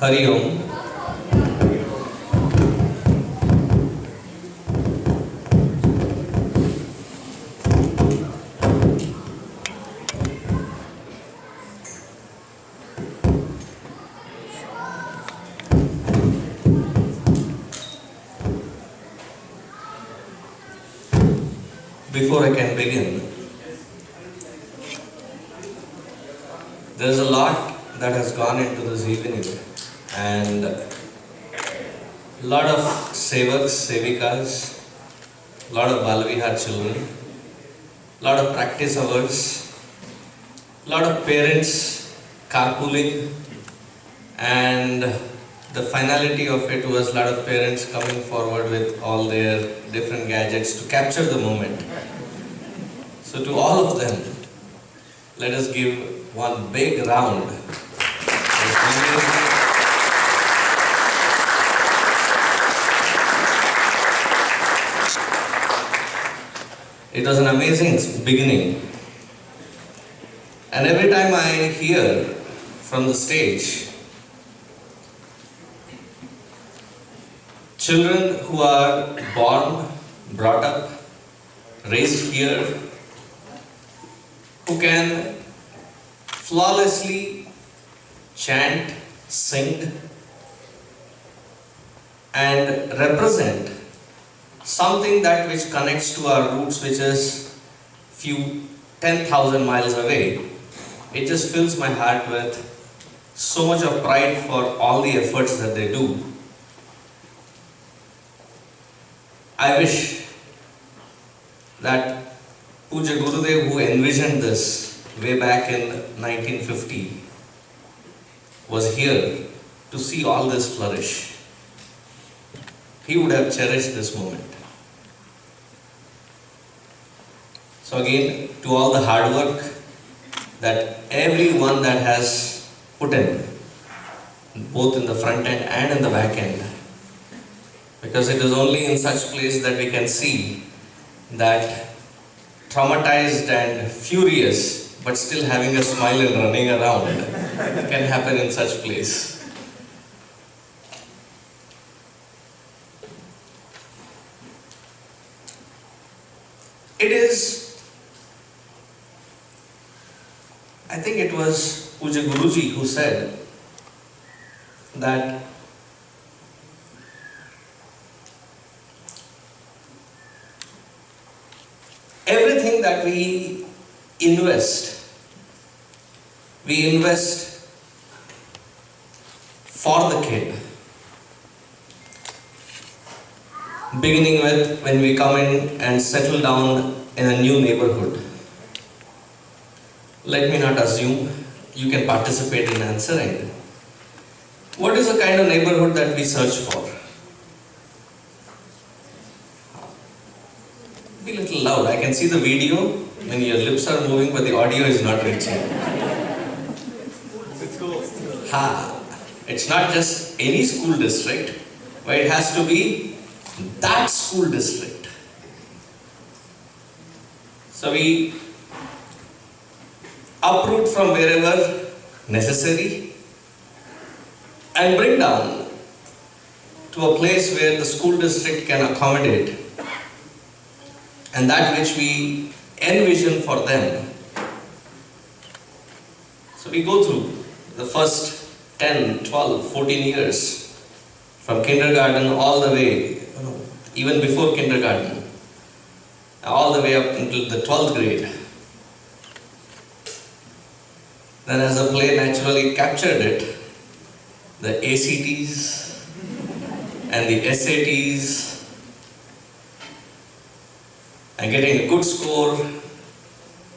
Hari Om. Before I can begin, there's a lot that has gone into this evening, and a lot of sevaks, sevikas, a lot of Balvihar children, a lot of practice hours, a lot of parents carpooling, and the finality of it was a lot of parents coming forward with all their different gadgets to capture the moment. So to all of them, let us give one big round. It was an amazing beginning. And every time I hear from the stage, children who are born, brought up, raised here, who can flawlessly chant, sing, and represent something that which connects to our roots, which is few 10,000 miles away. It just fills my heart with so much of pride for all the efforts that they do. I wish that Puja Gurudev, who envisioned this way back in 1950, was here to see all this flourish. He would have cherished this moment. So again, to all the hard work that everyone that has put in, both in the front end and in the back end, because it is only in such place that we can see that traumatized and furious, but still having a smile and running around can happen in such place. It is, I think it was Puja Guruji who said that everything that we invest for the kid. Beginning with when we come in and settle down in a new neighborhood. Let me not assume, you can participate in answering. What is the kind of neighborhood that we search for? Be a little loud. I can see the video when your lips are moving, but the audio is not reaching. It's cool. It's not just any school district, but it has to be that school district. So we uproot from wherever necessary and bring down to a place where the school district can accommodate and that which we envision for them. So we go through the first 10, 12, 14 years, from kindergarten all the way, even before kindergarten, all the way up until the 12th grade. Then as the play naturally captured it, the ACTs and the SATs, and getting a good score,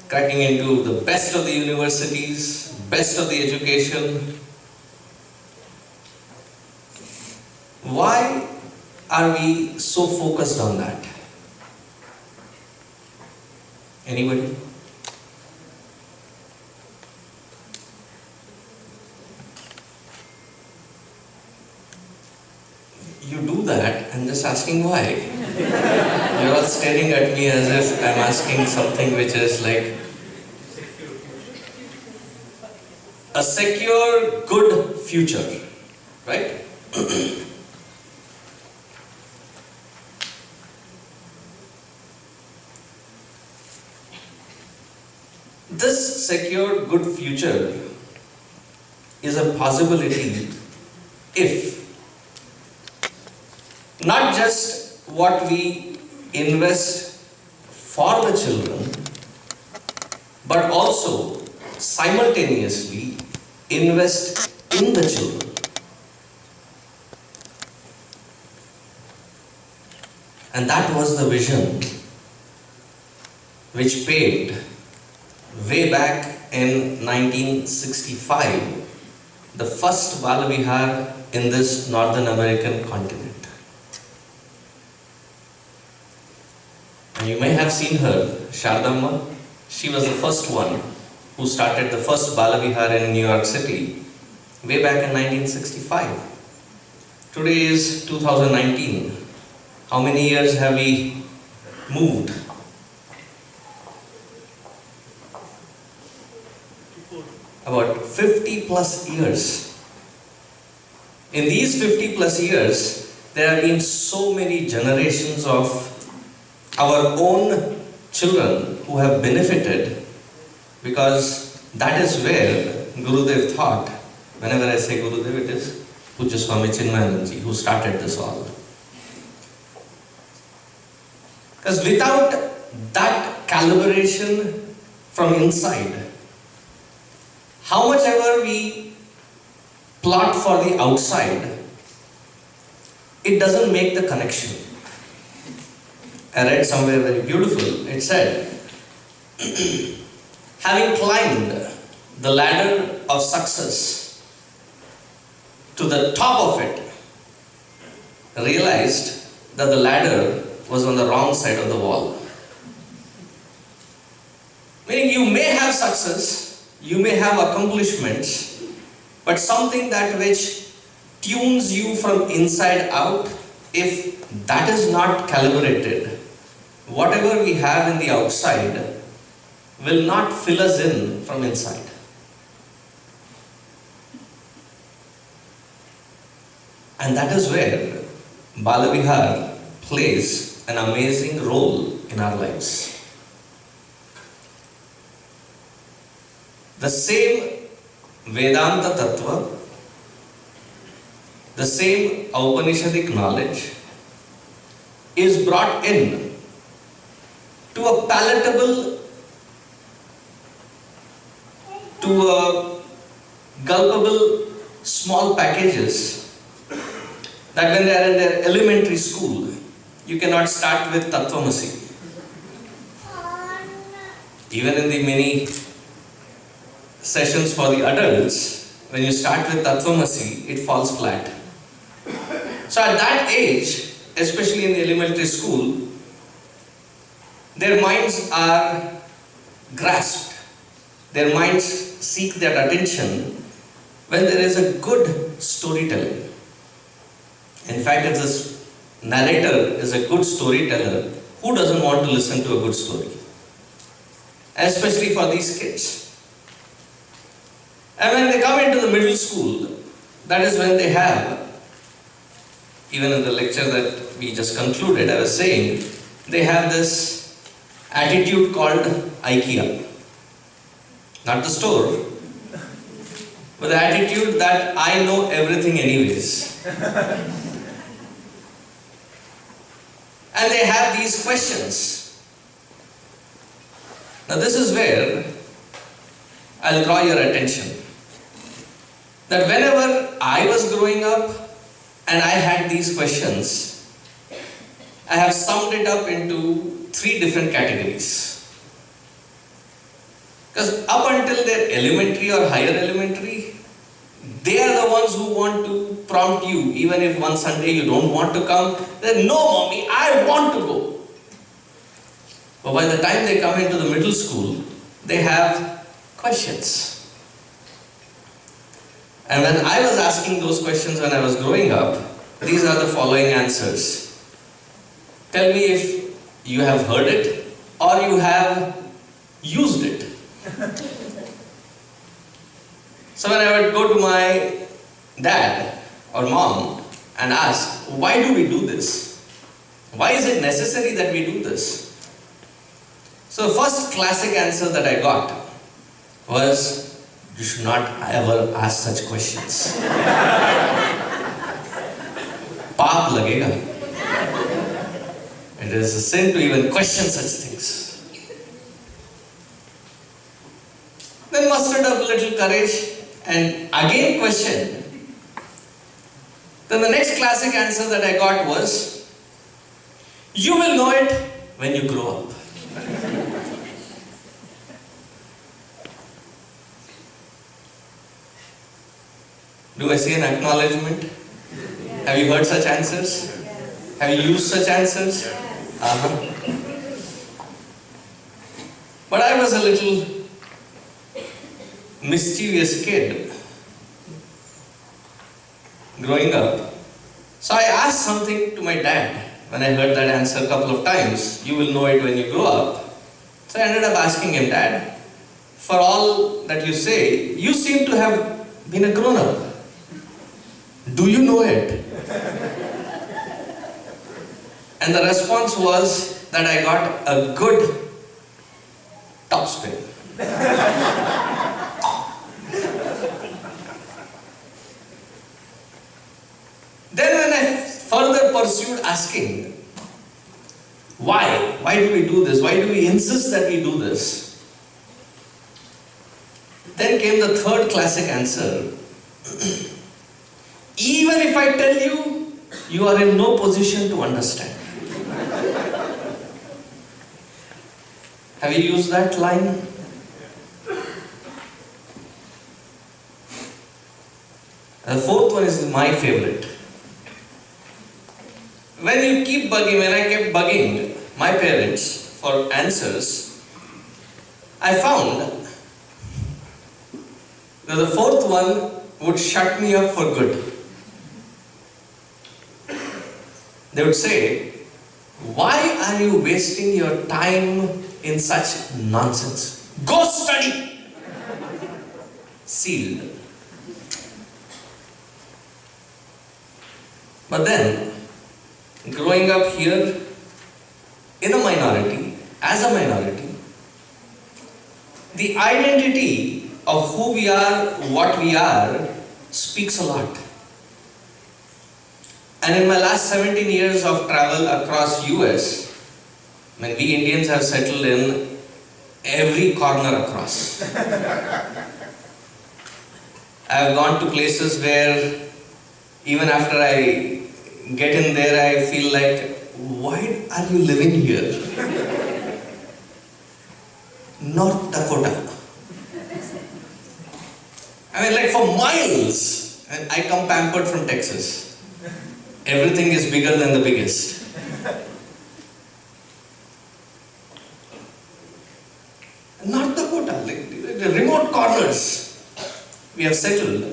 cracking into the best of the universities, best of the education. Why are we so focused on that? Anybody? You do that, I'm just asking why. You're all staring at me as if I'm asking something which is like a secure, good future. right? This secure good future is a possibility if not just what we invest for the children, but also simultaneously invest in the children. And that was the vision which paved way back in 1965 the first Balavihar in this Northern American continent. And you may have seen her, Shardamma. She was the first one who started the first Balavihar in New York City way back in 1965. Today is 2019. How many years have we moved? About 50 plus years. In these 50 plus years, there have been so many generations of our own children who have benefited, because that is where Gurudev thought. Whenever I say Gurudev, it is Pujya Swami Chinmayanandaji who started this all. Because without that calibration from inside, how much ever we plot for the outside, it doesn't make the connection. I read somewhere very beautiful, it said, having climbed the ladder of success to the top of it, realized that the ladder was on the wrong side of the wall. Meaning you may have success, you may have accomplishments, but something that which tunes you from inside out, if that is not calibrated, whatever we have in the outside will not fill us in from inside. And that is where Balavihar plays an amazing role in our lives. The same Vedanta Tattva, the same Upanishadic knowledge is brought in to a palatable, to a gulpable small packages that when they are in their elementary school, you cannot start with Tattvamasi. Even in the many sessions for the adults, when you start with Tattvamasi, it falls flat. So at that age, especially in the elementary school, their minds are grasped. Their minds seek their attention when there is a good storytelling. In fact, if this narrator is a good storyteller, who doesn't want to listen to a good story? Especially for these kids. And when they come into the middle school, that is when they have, even in the lecture that we just concluded, I was saying, they have this attitude called IKEA. Not the store, but the attitude that I know everything anyways. And they have these questions. Now this is where I'll draw your attention. That whenever I was growing up and I had these questions, I have summed it up into 3 different categories. Because up until their elementary or higher elementary, they are the ones who want to prompt you, even if one Sunday you don't want to come. Then, no mommy, I want to go. But by the time they come into the middle school, they have questions. And when I was asking those questions when I was growing up, these are the following answers. Tell me if you have heard it or you have used it. So when I would go to my dad or mom and ask, why do we do this? Why is it necessary that we do this? So the first classic answer that I got was, you should not ever ask such questions. Paap lagega. It is a sin to even question such things. Then mustered up a little courage and again questioned. Then the next classic answer that I got was, you will know it when you grow up. Do I see an acknowledgement? Have you heard such answers? Have you used such answers? But I was a little mischievous kid growing up. So I asked something to my dad when I heard that answer a couple of times. You will know it when you grow up. So I ended up asking him, Dad, for all that you say, you seem to have been a grown-up. Do you know it? And the response was that I got a good topspin. Then when I further pursued asking, why? Why do we do this? Why do we insist that we do this? Then came the third classic answer. Even if I tell you, you are in no position to understand. Have you used that line? The fourth one is my favorite. When I kept bugging my parents for answers, I found that the fourth one would shut me up for good. They would say, why are you wasting your time in such nonsense? Go study! Sealed. But then, growing up here in a minority, as a minority, the identity of who we are, what we are, speaks a lot. And in my last 17 years of travel across US, we Indians have settled in every corner across. I have gone to places where even after I get in there, I feel like, why are you living here? North Dakota. I mean, like for miles, and I come pampered from Texas. Everything is bigger than the biggest. North Dakota, like the remote corners, we have settled.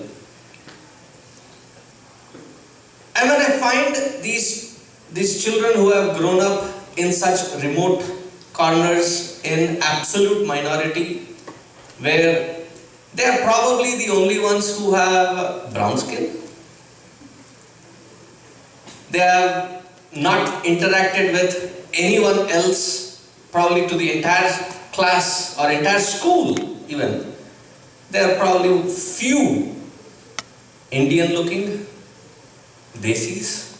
And when I find these children who have grown up in such remote corners in absolute minority, where they are probably the only ones who have brown skin. They have not interacted with anyone else, probably to the entire class or entire school even. There are probably few Indian looking desis.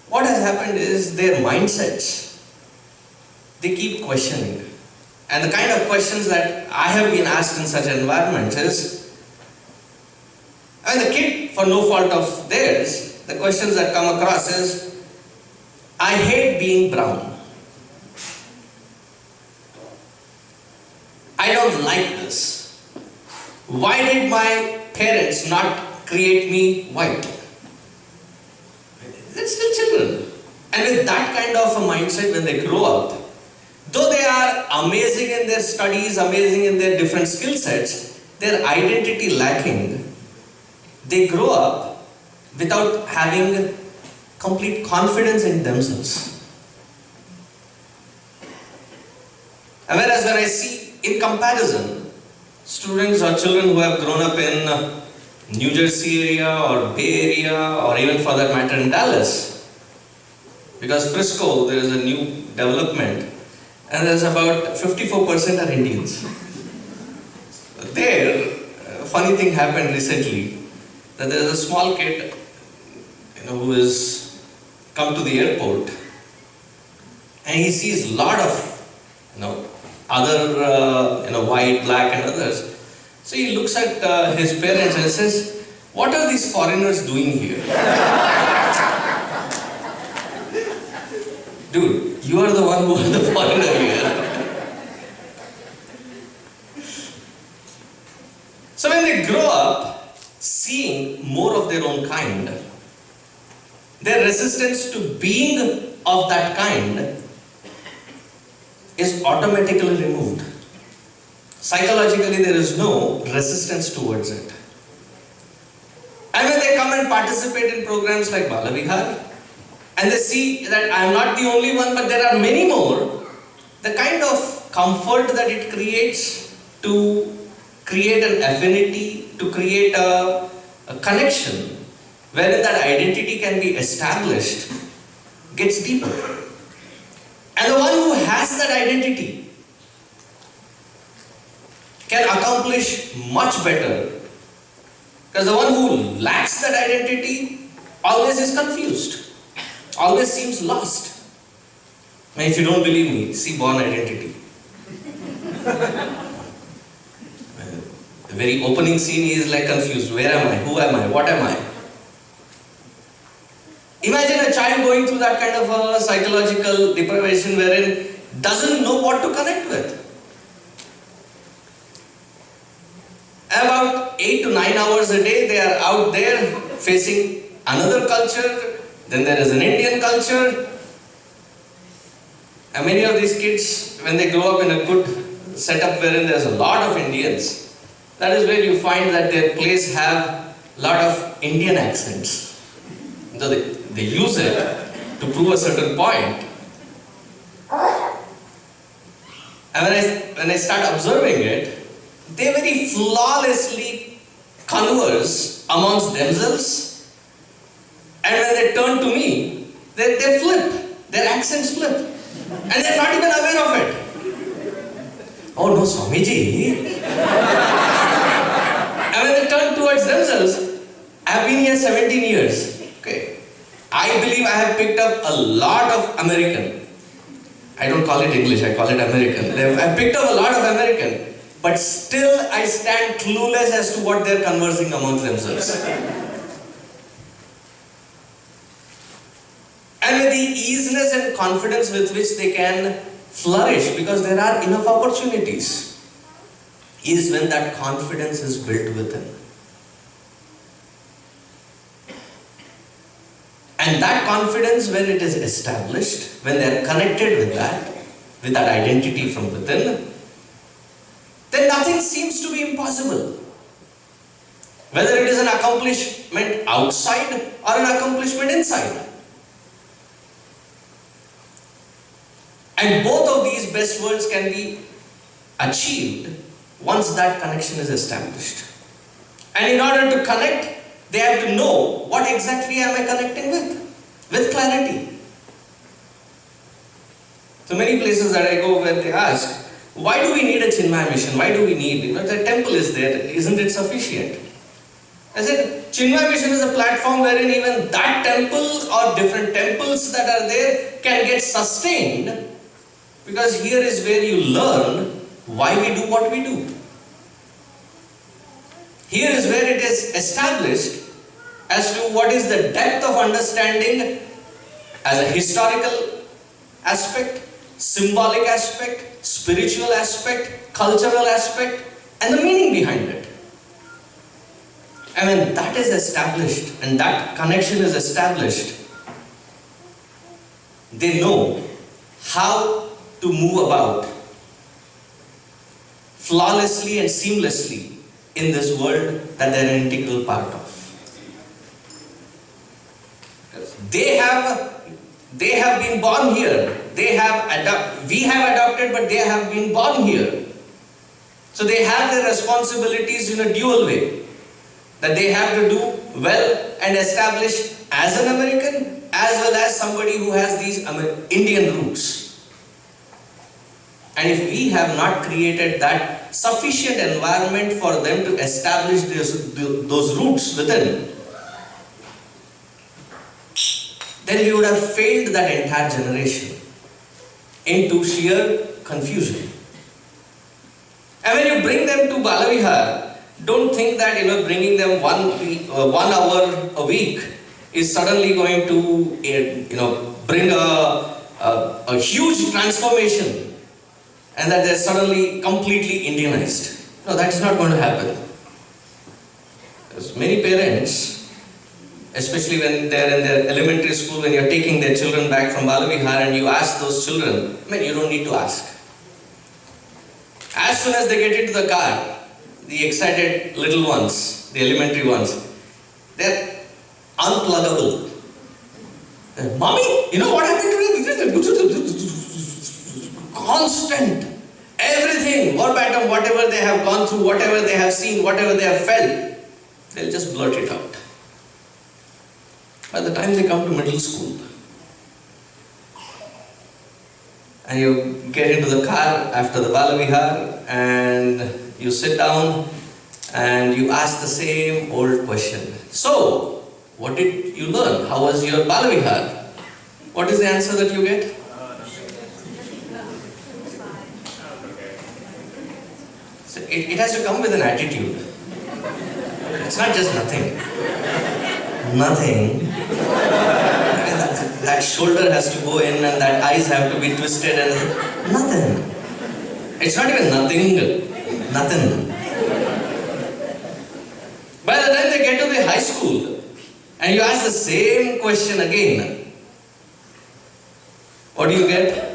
What has happened is their mindsets, they keep questioning. And the kind of questions that I have been asked in such environments is, I mean, the kid, for no fault of theirs, the questions that come across is, I hate being brown. I don't like this. Why did my parents not create me white? They're still children. And with that kind of a mindset when they grow up, though they are amazing in their studies, amazing in their different skill sets, their identity lacking, they grow up without having complete confidence in themselves. And whereas when I see, in comparison, Students or children who have grown up in New Jersey area or Bay Area or even for that matter in Dallas. Because Frisco, there is a new development and there's about 54% are Indians. There, a funny thing happened recently, that there is a small kid who has come to the airport and he sees a lot of other white, black and others. So he looks at his parents and says, "What are these foreigners doing here?" Dude, you are the one who are the foreigner here. So when they grow up seeing more of their own kind, their resistance to being of that kind is automatically removed. Psychologically, there is no resistance towards it. And when they come and participate in programs like Balavihar, and they see that I am not the only one, but there are many more, the kind of comfort that it creates to create an affinity, to create a connection, wherein that identity can be established, gets deeper. And the one who has that identity can accomplish much better, because the one who lacks that identity always is confused, always seems lost. And if you don't believe me, see Born Identity. The very opening scene, he is like confused. Where am I? Who am I? What am I? Imagine a child going through that kind of a psychological deprivation wherein doesn't know what to connect with. About 8 to 9 hours a day, they are out there facing another culture. Then there is an Indian culture. And many of these kids, when they grow up in a good setup wherein there's a lot of Indians, that is where you find that their place have a lot of Indian accents. So they use it to prove a certain point. And when I start observing it, they very flawlessly converse amongst themselves. And when they turn to me, they flip. Their accents flip. And they're not even aware of it. Oh no, Swamiji. And when they turn towards themselves, I have been here 17 years. Okay. I believe I have picked up a lot of American. I don't call it English, I call it American. I've picked up a lot of American, but still I stand clueless as to what they're conversing amongst themselves. And with the easiness and confidence with which they can flourish, because there are enough opportunities, is when that confidence is built within. And that confidence, when it is established, when they are connected with that identity from within, then nothing seems to be impossible. Whether it is an accomplishment outside or an accomplishment inside. And both of these best worlds can be achieved once that connection is established. And in order to connect, they have to know what exactly am I connecting with clarity. So many places that I go where they ask, why do we need a Chinmaya mission? Why do we need, the temple is there, isn't it sufficient? I said, Chinmaya mission is a platform wherein even that temple or different temples that are there can get sustained, because here is where you learn why we do what we do. Here is where it is established as to what is the depth of understanding as a historical aspect, symbolic aspect, spiritual aspect, cultural aspect, and the meaning behind it. And when that is established and that connection is established, they know how to move about flawlessly and seamlessly in this world that they are an integral part of. They have been born here. We have adopted, but they have been born here. So they have their responsibilities in a dual way, that they have to do well and establish as an American as well as somebody who has these Indian roots. And if we have not created that sufficient environment for them to establish those roots within, then we would have failed that entire generation into sheer confusion. And when you bring them to Balavihar, don't think that bringing them 1 hour a week is suddenly going to bring a huge transformation and that they're suddenly completely Indianized. No, that is not going to happen. Because many parents, especially when they're in their elementary school, when you're taking their children back from Balavihar and you ask those children, you don't need to ask. As soon as they get into the car, the excited little ones, the elementary ones, they're unpluggable. Mommy, you know what happened today? Constant. Everything, verbatim, whatever they have gone through, whatever they have seen, whatever they have felt, they'll just blurt it out. By the time they come to middle school, and you get into the car after the Balavihar and you sit down and you ask the same old question. So, what did you learn? How was your Balavihar? What is the answer that you get? So it has to come with an attitude. It's not just nothing. Nothing. That shoulder has to go in and that eyes have to be twisted and nothing. It's not even nothing. Nothing. By the time they get to the high school and you ask the same question again, what do you get?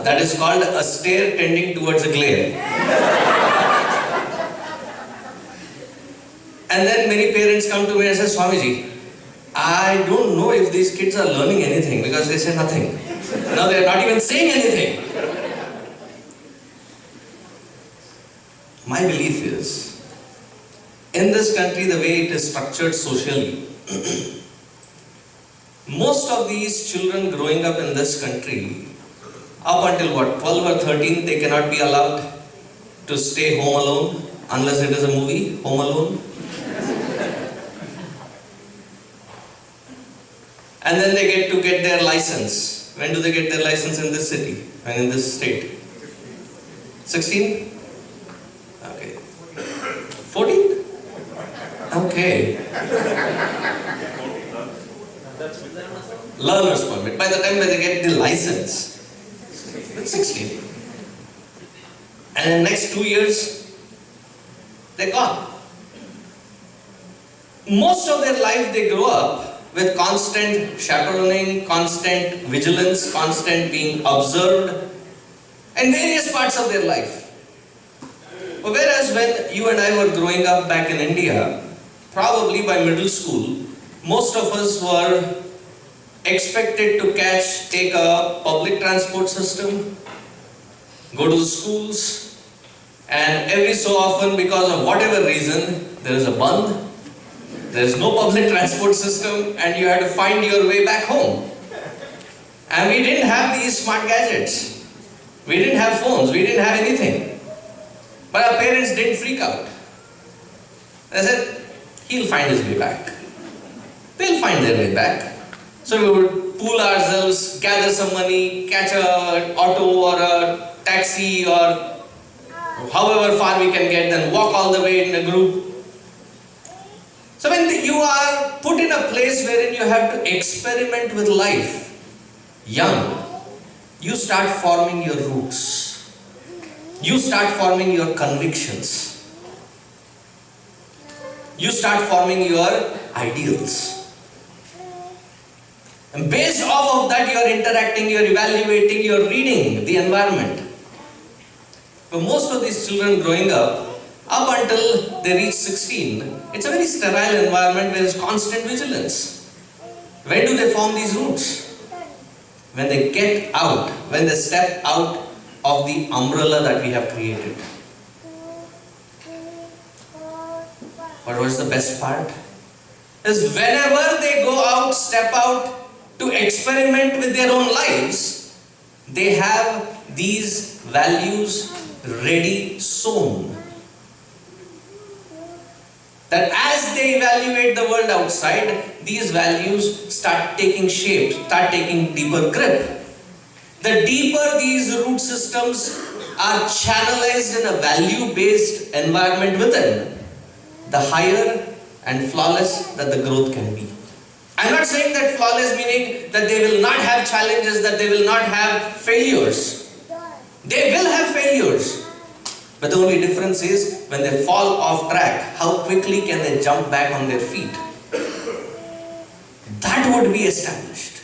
That is called a stare tending towards a glare. And then many parents come to me and say, Swamiji, I don't know if these kids are learning anything because they say nothing. Now they are not even saying anything. My belief is, in this country, the way it is structured socially, most of these children growing up in this country, up until 12 or 13, they cannot be allowed to stay home alone unless it is a movie, Home Alone. And then they get to get their license. When do they get their license in this city and in this state? 16? Okay. 14? Okay. Learner's permit. By the time when they get the license, it's 16. And in the next 2 years, they're gone. Most of their life they grow up with constant chaperoning, constant vigilance, constant being observed in various parts of their life. Whereas when you and I were growing up back in India, probably by middle school, most of us were expected to take a public transport system, go to the schools, and every so often, because of whatever reason, there is a bandh. There is no public transport system and you have to find your way back home. And we didn't have these smart gadgets. We didn't have phones. We didn't have anything. But our parents didn't freak out. They said, he'll find his way back. They'll find their way back. So we would pool ourselves, gather some money, catch an auto or a taxi or however far we can get, then walk all the way in a group. So when you are put in a place wherein you have to experiment with life, young, you start forming your roots. You start forming your convictions. You start forming your ideals. And based off of that, you are interacting, you are evaluating, you are reading the environment. But most of these children growing up until they reach 16, it's a very sterile environment where there is constant vigilance. When do they form these roots? When they get out, when they step out of the umbrella that we have created. But what's the best part? Is whenever they go out, step out to experiment with their own lives, they have these values ready sown. That as they evaluate the world outside, these values start taking shape, start taking deeper grip. The deeper these root systems are channelized in a value-based environment within, the higher and flawless that the growth can be. I'm not saying that flawless meaning that they will not have challenges, that they will not have failures. They will have failures. But the only difference is when they fall off track, how quickly can they jump back on their feet? That would be established.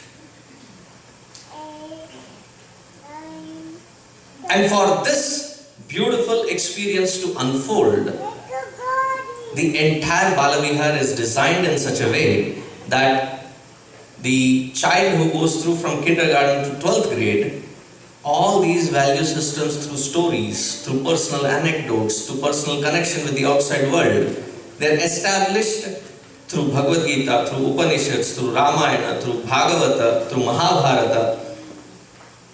And for this beautiful experience to unfold, the entire Balavihar is designed in such a way that the child who goes through from kindergarten to 12th grade, all these value systems through stories, through personal anecdotes, through personal connection with the outside world, they're established through Bhagavad Gita, through Upanishads, through Ramayana, through Bhagavata, through Mahabharata,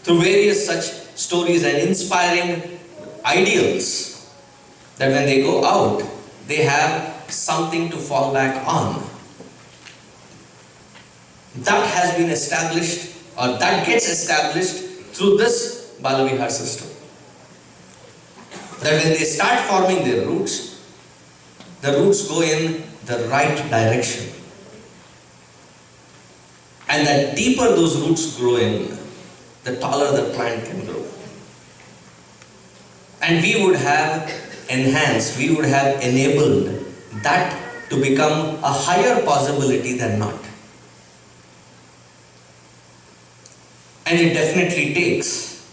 through various such stories and inspiring ideals, that when they go out, they have something to fall back on. That has been established, or that gets established through this Balavihar system. That when they start forming their roots, the roots go in the right direction. And the deeper those roots grow in, the taller the plant can grow. And we would have enhanced, we would have enabled that to become a higher possibility than not. And it definitely takes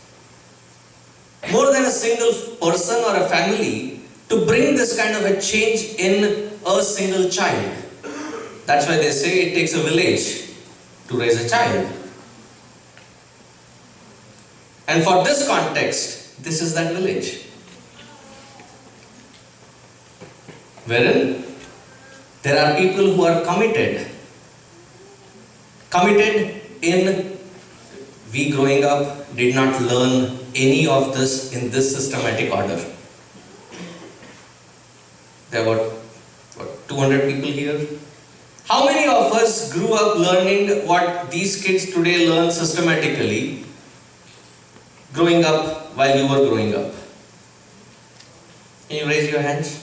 more than a single person or a family to bring this kind of a change in a single child. That's why they say it takes a village to raise a child. And for this context, this is that village. Wherein there are people who are committed in. We growing up did not learn any of this in this systematic order. There were 200 people here. How many of us grew up learning what these kids today learn systematically, growing up while you were growing up? Can you raise your hands?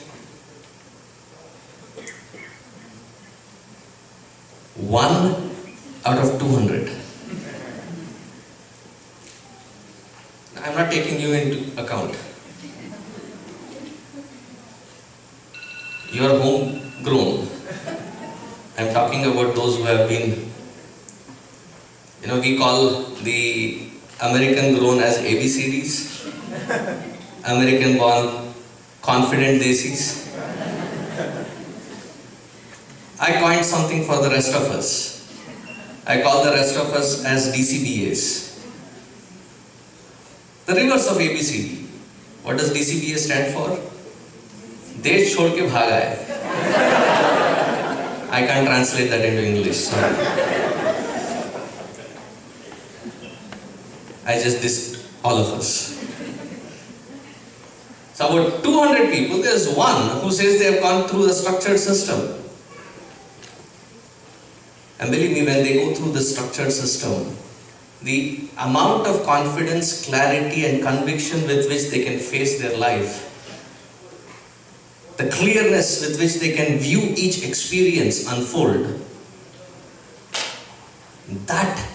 1 out of 200. I'm not taking you into account. You are homegrown. I'm talking about those who have been, we call the American grown as ABCDs. American born confident desis. I coined something for the rest of us. I call the rest of us as DCBAs. The reverse of ABCD. What does DCBA stand for? Desh chhod ke bhaga hai. I can't translate that into English. Sorry. I just dissed all of us. So about 200 people, there's one who says they have gone through the structured system. And believe me, when they go through the structured system, the amount of confidence, clarity and conviction with which they can face their life, the clearness with which they can view each experience unfold, that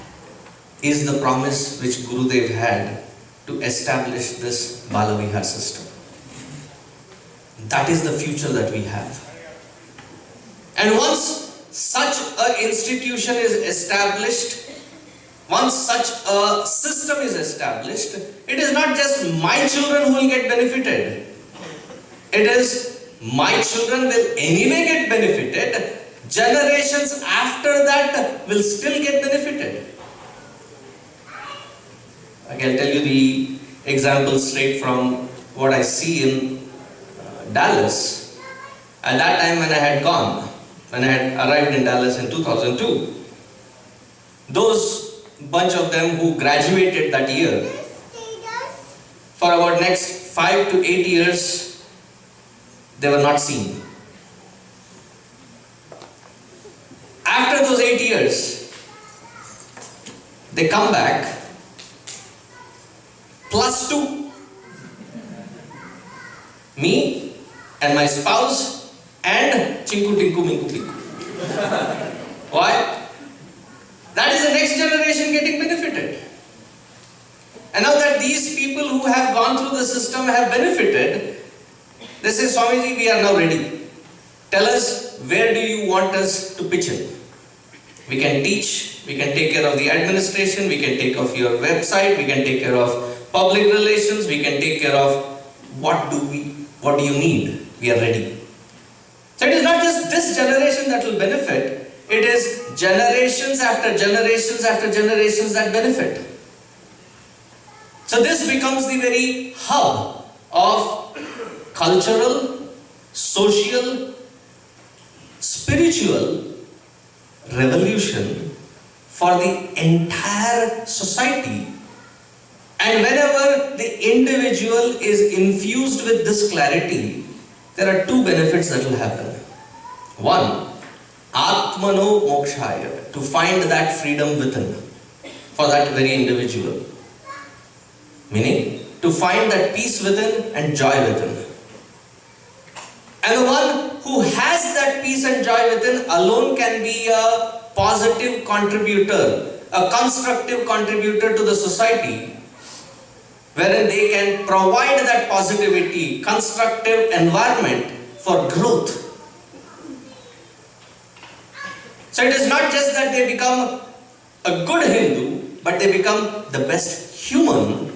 is the promise which Gurudev had to establish this Balavihar system. That is the future that we have. And once such an institution is established, once such a system is established, it is not just my children who will get benefited. It is my children will anyway get benefited. Generations after that will still get benefited. I'll tell you the example straight from what I see in Dallas. At that time when I had arrived in Dallas in 2002, those bunch of them who graduated that year, for about next 5 to 8 years, they were not seen. After those 8 years, they come back, +2. Me and my spouse and Chinku Tinku Minku Pinku. Why? That is the next generation getting benefited. And now that these people who have gone through the system have benefited, they say, Swamiji, we are now ready. Tell us, where do you want us to pitch in? We can teach, we can take care of the administration, we can take care of your website, we can take care of public relations, we can take care of what do you need? We are ready. So it is not just this generation that will benefit, it is generations after generations after generations that benefit. So this becomes the very hub of cultural, social, spiritual revolution for the entire society. And whenever the individual is infused with this clarity, there are two benefits that will happen. One, Atmano Mokshaya, to find that freedom within for that very individual. Meaning, to find that peace within and joy within. And the one who has that peace and joy within alone can be a positive contributor, a constructive contributor to the society, wherein they can provide that positivity, constructive environment for growth. So it is not just that they become a good Hindu, but they become the best human,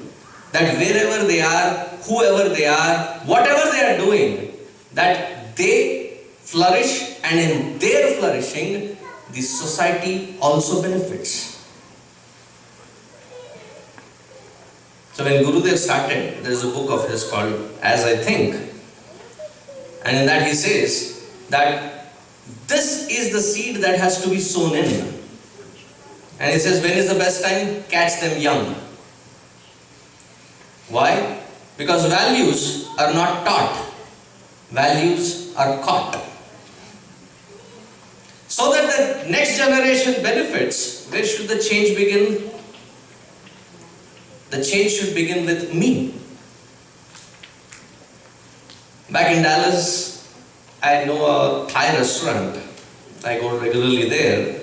that wherever they are, whoever they are, whatever they are doing, that they flourish, and in their flourishing, the society also benefits. So when Gurudev started, there is a book of his called As I Think, and in that he says that this is the seed that has to be sown in. And he says, when is the best time? Catch them young. Why? Because values are not taught. Values are caught. So that the next generation benefits, where should the change begin? The change should begin with me. Back in Dallas, I know a Thai restaurant. I go regularly there.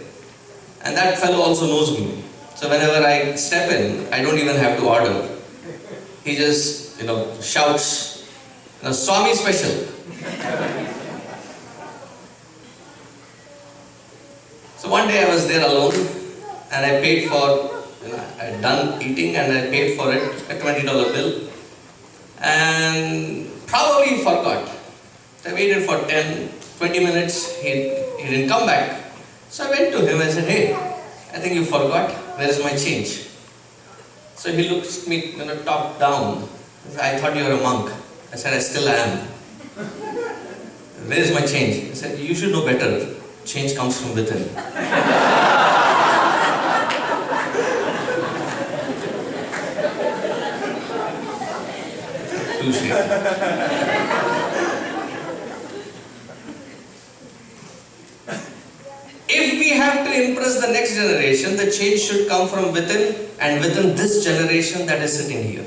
And that fellow also knows me. So whenever I step in, I don't even have to order. He just, shouts, Swami special. So one day I was there alone and I paid for, I had done eating and I paid for it, a $20 bill. And probably forgot. So I waited for 20 minutes, he didn't come back. So I went to him and said, hey, I think you forgot, where is my change? So he looks at me, top down. He said, I thought you were a monk. I said, I still am. Where is my change? He said, you should know better. Change comes from within. If we have to impress the next generation, the change should come from within, and within this generation that is sitting here.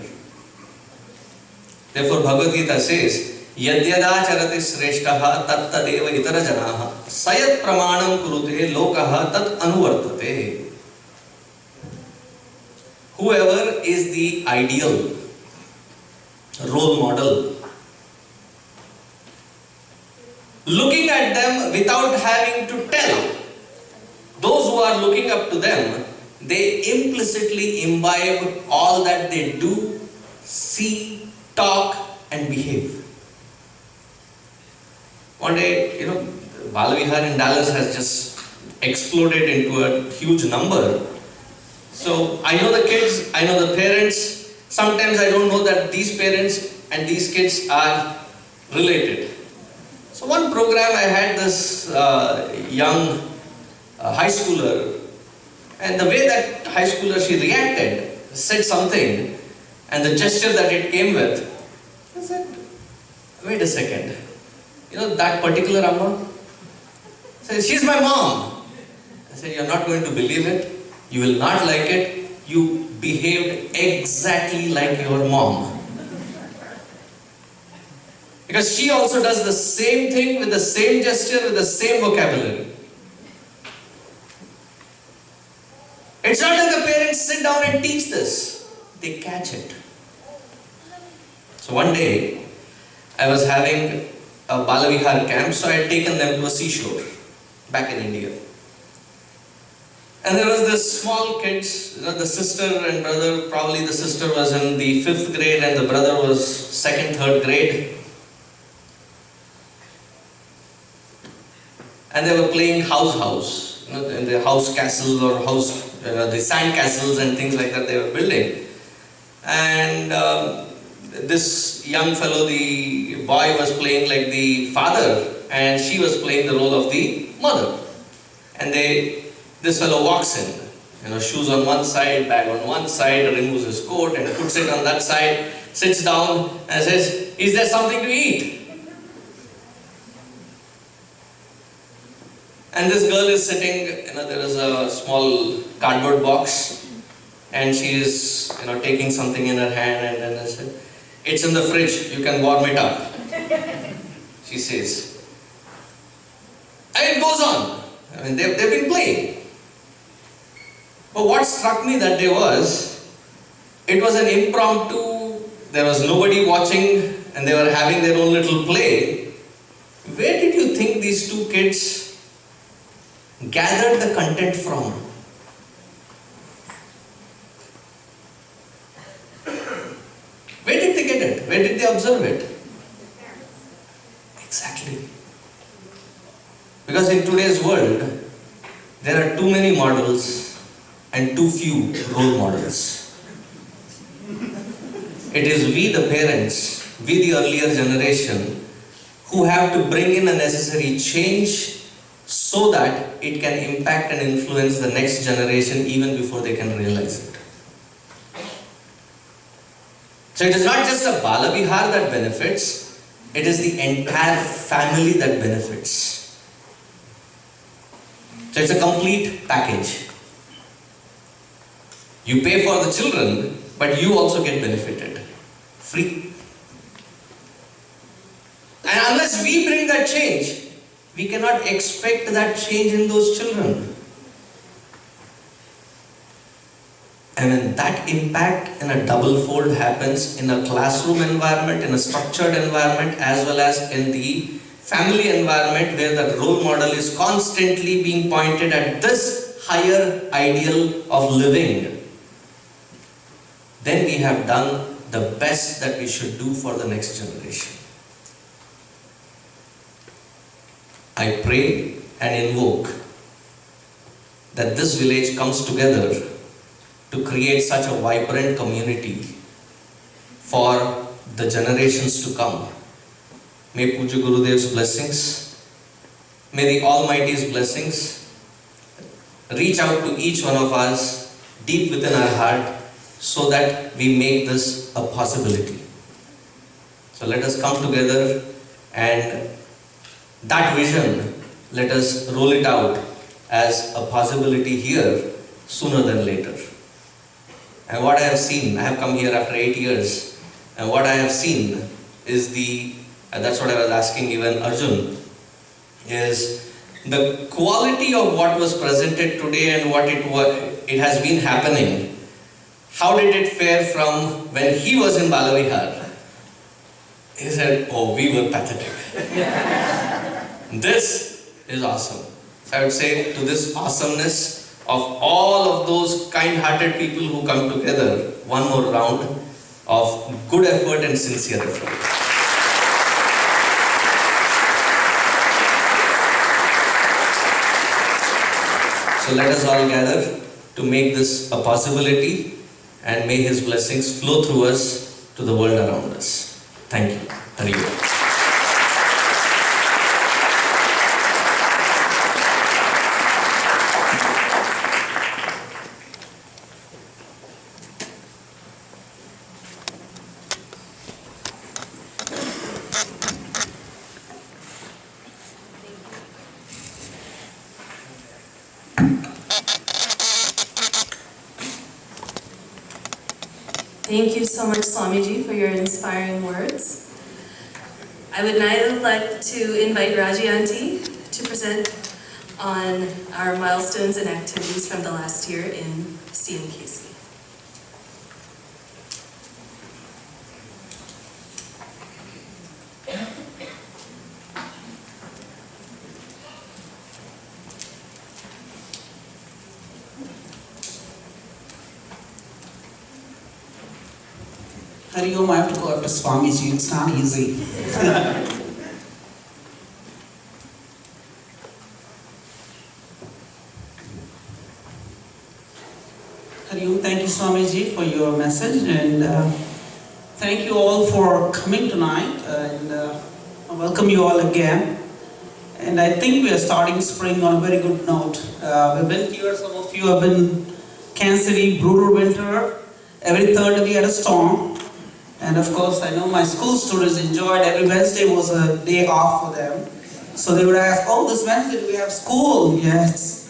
Therefore, Bhagavad Gita says, Yadyada charati sreshtaha tat tadeva itara janaha sayat pramanam kurute lokaha tat anuvartate. Whoever is the ideal role model, looking at them without having to tell, those who are looking up to them, they implicitly imbibe all that they do, see, talk and behave. One day, Balavihar in Dallas has just exploded into a huge number. So I know the kids, I know the parents, Sometimes I don't know that these parents and these kids are related. So one program I had this young high schooler, and the way that high schooler she reacted, said something, and the gesture that it came with, I said, wait a second, you know that particular Amma? I said, she's my mom. I said, you're not going to believe it, you will not like it, you behaved exactly like your mom. Because she also does the same thing with the same gesture, with the same vocabulary. It's not that the parents sit down and teach this. They catch it. So one day, I was having a Balavihar camp, so I had taken them to a seashore back in India. And there was this small kids, you know, the sister and brother, probably the sister was in the 5th grade and the brother was 2nd, 3rd grade. And they were playing house, you know, in the house castle or house, the sand castles and things like that they were building. And this young fellow, the boy was playing like the father and she was playing the role of the mother. And this fellow walks in, you know, shoes on one side, bag on one side, removes his coat and puts it on that side, sits down and says, is there something to eat? And this girl is sitting, you know, there is a small cardboard box and she is, you know, taking something in her hand and then I said, it's in the fridge, you can warm it up. She says. And it goes on. I mean, they've been playing. But what struck me that day was, it was an impromptu, there was nobody watching and they were having their own little play. Where did you think these two kids gathered the content from? Where did they get it? Where did they observe it? Exactly. Because in today's world, there are too many models and too few role models. It is we the parents, we the earlier generation, who have to bring in a necessary change so that it can impact and influence the next generation even before they can realize it. So it is not just a Balavihar that benefits, it is the entire family that benefits. So it's a complete package. You pay for the children, but you also get benefited. Free. And unless we bring that change, we cannot expect that change in those children. And when that impact in a double fold happens in a classroom environment, in a structured environment, as well as in the family environment where the role model is constantly being pointed at this higher ideal of living, then we have done the best that we should do for the next generation. I pray and invoke that this village comes together to create such a vibrant community for the generations to come. May Puja Gurudev's blessings, may the Almighty's blessings reach out to each one of us deep within our heart so that we make this a possibility. So let us come together and that vision, let us roll it out as a possibility here sooner than later. And what I have seen, I have come here after 8 years, and what I have seen is and that's what I was asking even Arjun, is the quality of what was presented today and what it has been happening. How did it fare from when he was in Balavihar? He said, oh, we were pathetic. This is awesome. So I would say to this awesomeness of all of those kind-hearted people who come together, one more round of good effort and sincere effort. So let us all gather to make this a possibility and may His blessings flow through us to the world around us. Thank you. Hari Om. Thank you so much, Swamiji, for your inspiring words. I would now like to invite Raji Aunty to present on our milestones and activities from the last year in CMKC. Hari Om, I have to go after Swamiji, it's not easy. Hari Om, thank you Swamiji for your message, and thank you all for coming tonight, and I welcome you all again. And I think we are starting spring on a very good note. We've been here, some of you have been Kansas City, brutal winter. Every third day we had a storm. And of course, I know my school students enjoyed every Wednesday was a day off for them. So they would ask, oh, this Wednesday we have school. Yes.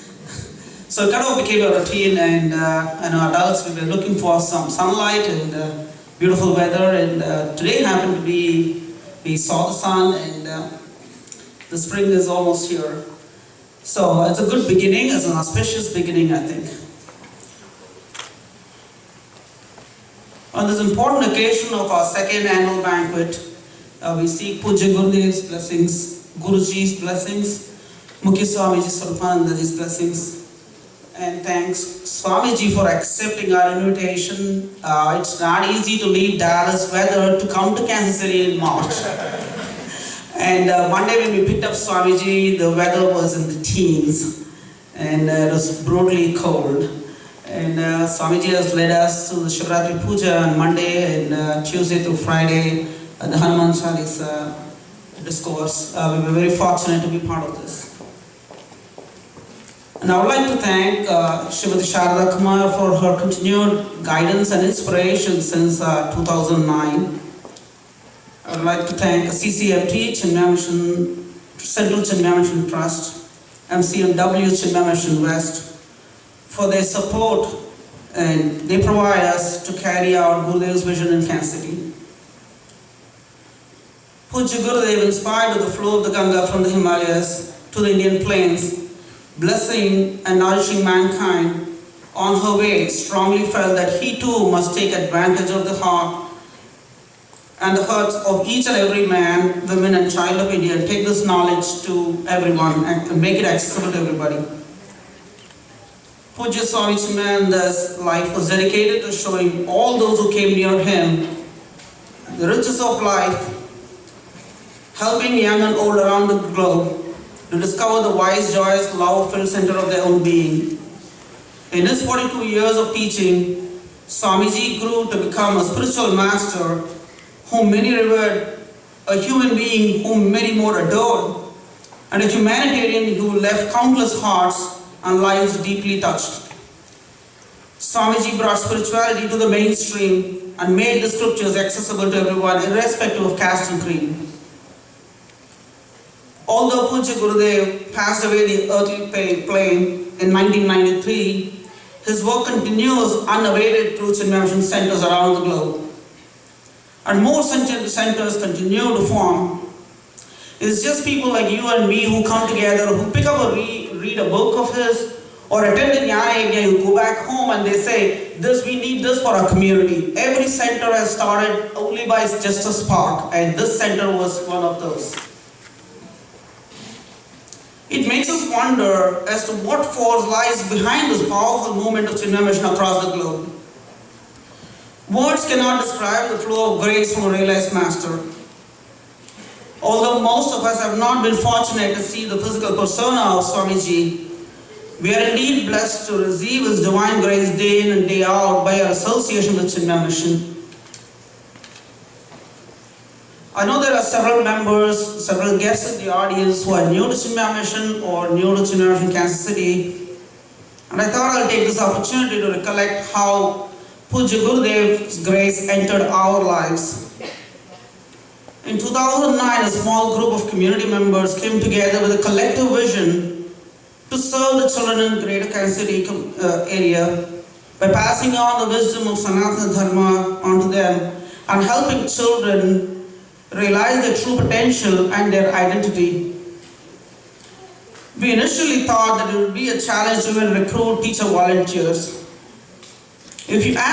So it kind of became a routine, and I know adults, we were looking for some sunlight and beautiful weather. And today happened to be, we saw the sun, and the spring is almost here. So it's a good beginning, it's an auspicious beginning, I think. On this important occasion of our second annual banquet, we seek Puja Gurudev's blessings, Guruji's blessings, Mukhi Swamiji Sarveshananada's blessings, and thanks Swamiji for accepting our invitation. It's not easy to leave Dallas weather to come to Kansas City in March. And one day when we picked up Swamiji, the weather was in the teens, and it was brutally cold. And Swamiji has led us to the Shivratri Puja on Monday and Tuesday to Friday, the Hanuman Chalisa discourse. We were very fortunate to be part of this. And I would like to thank Srimati Sharada Kumar for her continued guidance and inspiration since 2009. I would like to thank CCMT, Chinmaya Mission, Central Chinmaya Mission Trust, MCMW, Chinmaya Mission West, for their support, and they provide us to carry out Gurudev's vision in Kansas City. Puja Gurudev inspired the flow of the Ganga from the Himalayas to the Indian plains, blessing and nourishing mankind. On her way, strongly felt that he too must take advantage of the heart and the hearts of each and every man, woman and child of India, and take this knowledge to everyone and make it accessible to everybody. Puja Swami Sarveshananada's life was dedicated to showing all those who came near him the riches of life, helping young and old around the globe to discover the wise, joyous, love-filled center of their own being. In his 42 years of teaching, Swamiji grew to become a spiritual master whom many revered, a human being whom many more adored, and a humanitarian who left countless hearts and lives deeply touched. Swamiji brought spirituality to the mainstream and made the scriptures accessible to everyone, irrespective of caste and creed. Although Puja Gurudev passed away the earthly plane in 1993, his work continues unabated through Chinmaya Mission centers around the globe. And more centers continue to form. It's just people like you and me who come together, who pick up read a book of his, or attend a Nyaya Yajna, who go back home and they say, we need this for our community. Every center has started only by just a spark, and this center was one of those. It makes us wonder as to what force lies behind this powerful movement of Chinmaya Mission across the globe. Words cannot describe the flow of grace from a realized master. Although most of us have not been fortunate to see the physical persona of Swamiji, We are indeed blessed to receive His divine grace day in and day out by our association with Chinmaya Mission. I know there are several members, several guests in the audience who are new to Chinmaya Mission or new to Chinmaya Mission Kansas City. And I thought I'll take this opportunity to recollect how Puja Gurudev's grace entered our lives. In 2009, a small group of community members came together with a collective vision to serve the children in Greater Kansas City area by passing on the wisdom of Sanatana Dharma onto them and helping children realize their true potential and their identity. We initially thought that it would be a challenge to even recruit teacher volunteers. If you ask